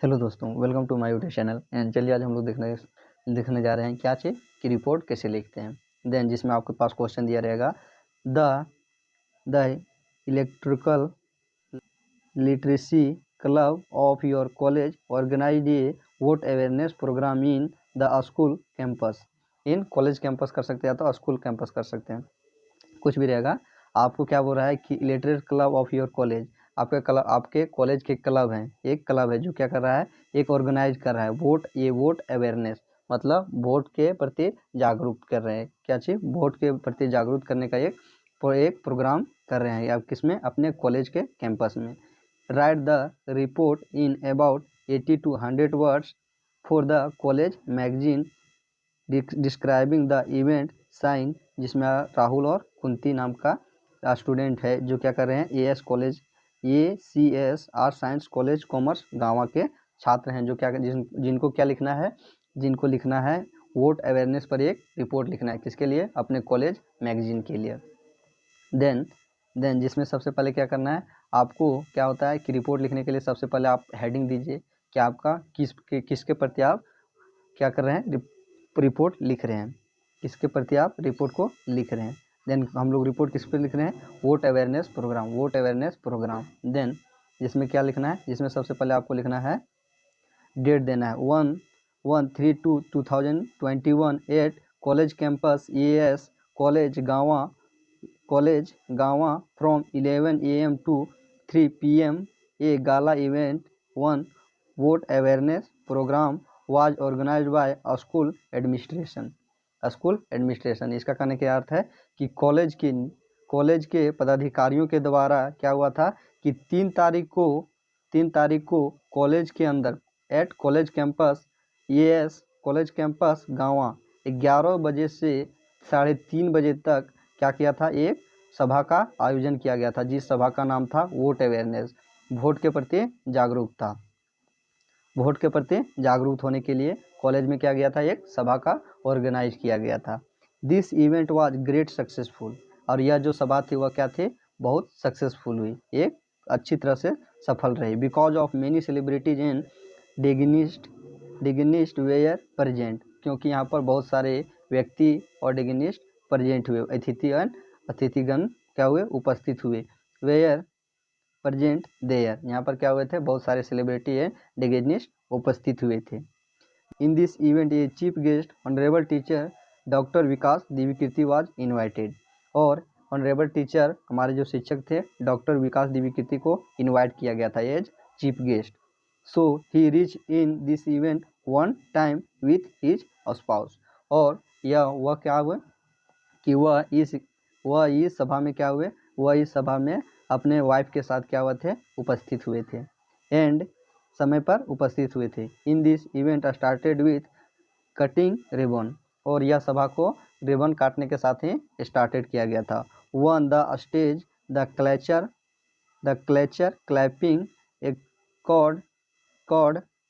Hello दोस्तों, welcome to my YouTube channel. And चलिए आज हम लोग देखने जा रहे हैं क्या चीज़ कि रिपोर्ट कैसे लिखते हैं। देन जिसमें आपके पास क्वेश्चन दिया रहेगा the the electrical literacy club of your college organise a vote awareness programme in the school campus. In college campus कर सकते हैं तो स्कूल कैंपस कर सकते हैं, कुछ भी रहेगा। आपको क्या बोल रहा है कि electrical club of your college, आपके कॉलेज के क्लब हैं, एक क्लब है जो क्या कर रहा है, एक ऑर्गेनाइज कर रहा है वोट अवेयरनेस, मतलब वोट के प्रति जागरूक कर रहे हैं। क्या चीज़? वोट के प्रति जागरूक करने का एक प्रोग्राम कर रहे हैं। आप किसमें? अपने कॉलेज के कैंपस में। Write the report in about 80 to 100 words for the college magazine describing the event sign, जिसमें राहुल और कुंती नाम का स्टूडेंट है जो क्या कर रहे हैं, ACS art science college commerce गाँव के छात्र हैं जो क्या जिनको क्या लिखना है, जिनको लिखना है वोट अवेयरनेस पर एक रिपोर्ट लिखना है। किसके लिए? अपने कॉलेज मैगजीन के लिए। देन जिसमें सबसे पहले क्या करना है, आपको क्या होता है कि रिपोर्ट लिखने के लिए सबसे पहले आप हेडिंग दीजिए कि आपका किसके प्रति आप क्या कर रहे हैं, रिपोर्ट लिख रहे हैं, किसके प्रति आप रिपोर्ट को लिख रहे हैं। देन हम लोग रिपोर्ट किस पे लिख रहे हैं? Vote awareness programme. देन जिसमें क्या लिखना है, जिसमें सबसे पहले आपको लिखना है डेट देना है 1/1/3/2021 at college campus EAS college गाँवा from 11 AM to 3 PM a gala event 1 vote awareness program was organized by school administration. इसका कहने का अर्थ है कि कॉलेज के पदाधिकारियों के द्वारा क्या हुआ था कि 3 तारीख को कॉलेज के अंदर eight college campus EAS college campus गाँवा 11 बजे से 3:30 बजे तक क्या किया था, एक सभा का आयोजन किया गया था, जिस सभा का नाम था वोट अवेयरनेस। वोट के प्रति जागरूकता, वोट के प्रति जागरूक होने के लिए कॉलेज में क्या गया था, एक सभा का ऑर्गेनाइज किया गया था। This event was great successful, और यह जो सभा थी वह क्या थे, बहुत सक्सेसफुल हुई, एक अच्छी तरह से सफल रही। Because of many celebrities and dignitaries were present, क्योंकि यहाँ पर बहुत सारे व्यक्ति और डिग्निस्ट प्रेजेंट हुए, अतिथिगण क्या हुए, उपस्थित हुए। वेयर प्रेजेंट देयर, यहाँ पर क्या हुए थे, बहुत सारे सेलिब्रिटी एंड डिग्निस्ट उपस्थित हुए थे। इन this event a chief guest honourable teacher doctor Vikas Divyakirti was invited, और ऑनरेबल टीचर हमारे जो शिक्षक थे डॉक्टर विकास दिव्यकीर्ति को इनवाइट किया गया था as chief guest. So he reach in this event on time with his spouse, और वह क्या हुआ कि वह इस सभा में क्या हुए, वह इस सभा में अपने वाइफ के साथ क्या हुए थे, उपस्थित हुए थे, एंड समय पर उपस्थित हुए थे। इन this event started with cutting ribbon, और यह सभा को रिबन काटने के साथ ही स्टार्टेड किया गया था। On the stage the clatter clapping ए कॉर्ड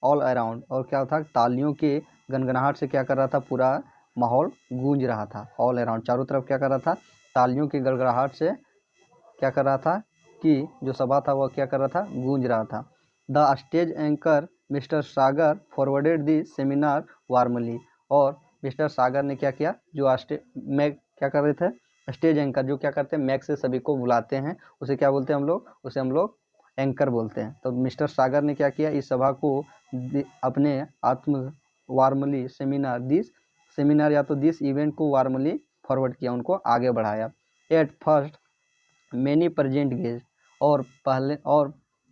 ऑल अराउंड, और क्या था, तालियों के गनगनाहट से क्या कर रहा था, पूरा माहौल गूंज रहा था। ऑल अराउंड, चारों तरफ क्या कर रहा था, तालियों की गड़गड़ाहट से क्या कर रहा था कि जो सभा था वह क्या कर रहा था, गूंज रहा था। The stage anchor mister Sagar forwarded the seminar warmly, और मिस्टर सागर ने क्या किया, जो क्या कर रहे थे, स्टेज एंकर जो क्या करते हैं, मैक से सभी को बुलाते हैं, उसे क्या बोलते हैं हम लोग, उसे हम लोग एंकर बोलते हैं। तो मिस्टर सागर ने क्या किया, इस सभा को अपने वार्मली सेमिनार या तो दिस इवेंट को वार्मली फॉरवर्ड किया, उनको आगे बढ़ाया। At first many present guest, और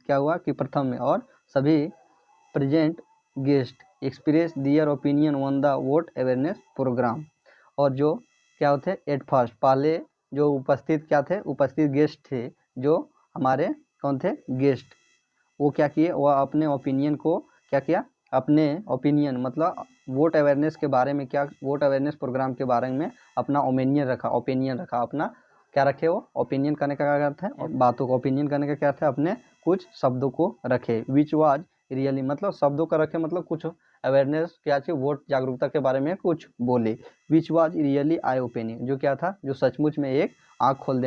क्या हुआ कि प्रथम में और सभी present guest express their opinion on the vote awareness programme, और जो क्या होते एट फर्स्ट पहले जो उपस्थित क्या थे, उपस्थित गेस्ट थे, जो हमारे कौन थे, गेस्ट, वो क्या किए, वह अपने ओपिनियन को क्या किया, अपने ओपिनियन मतलब वोट अवेयरनेस के बारे में, क्या वोट अवेयरनेस प्रोग्राम के बारे में अपना ओपिनियन रखा, अपना क्या रखे, वो ओपिनियन करने का क्या अर्थ है, और बातों को ओपिनियन करने का क्या अर्थ है, अपने कुछ शब्दों को रखे। विच वाज रियली, मतलब शब्दों का रखे, मतलब कुछ अवेयरनेस क्या चाहिए, वोट जागरूकता के बारे में कुछ बोले। Which was really I opinion, जो क्या था, जो सचमुच में एक आँख खोल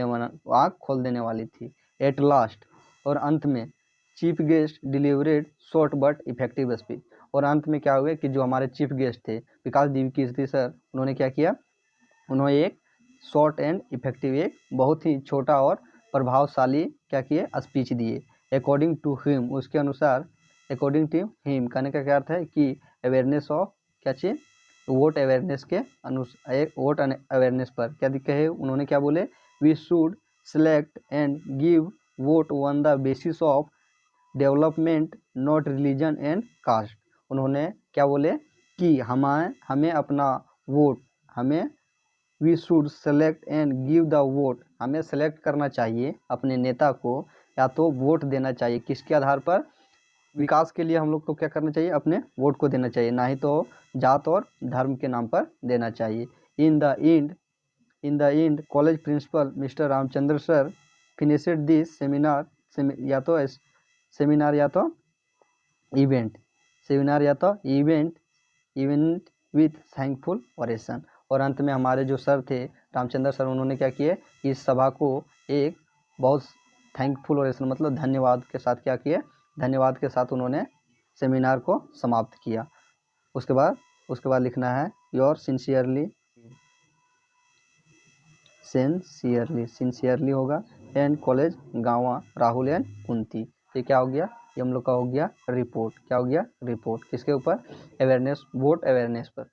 देने वाली थी। एट लास्ट, और अंत में chief guest delivered short but effective speech. और अंत में क्या हुआ कि जो हमारे चीफ गेस्ट थे विकास द्विवेदी सर, उन्होंने क्या किया, उन्होंने एक शॉर्ट एंड इफेक्टिव, एक बहुत ही छोटा और प्रभावशाली क्या किए, स्पीच दिए। अकॉर्डिंग टू हिम, उसके अनुसार, अकॉर्डिंग टू हिम कहने का क्या अर्थ है कि अवेयरनेस ऑफ क्या चीज, वोट अवेयरनेस के अनुसार, वोट अवेयरनेस पर क्या कहे, उन्होंने क्या बोले, we should select and give vote on the basis of development not religion and caste. उन्होंने क्या बोले कि हमें अपना वोट, हमें we should select and give the vote, हमें सेलेक्ट करना चाहिए अपने नेता को, या तो वोट देना चाहिए किसके आधार पर, विकास के लिए हम लोग को क्या करना चाहिए, अपने वोट को देना चाहिए, ना ही तो जात और धर्म के नाम पर देना चाहिए। In the end college principal mister Ramchandra sir finished this seminar, या तो सेमिनार या तो इवेंट, सेमिनार या तो इवेंट विथ थैंकफुल ओरेशन। और अंत में हमारे जो सर थे रामचंद्र सर, उन्होंने क्या किए, इस सभा को एक बहुत थैंकफुल ओरेशन मतलब धन्यवाद के साथ क्या किए, धन्यवाद के साथ उन्होंने सेमिनार को समाप्त किया। उसके बाद लिखना है योर सिंसियरली होगा एंड कॉलेज गाँवा राहुल एंड कुंती। ये क्या हो गया, ये हम लोग का हो गया रिपोर्ट, क्या हो गया, रिपोर्ट किसके ऊपर, अवेयरनेस, वोट अवेयरनेस पर।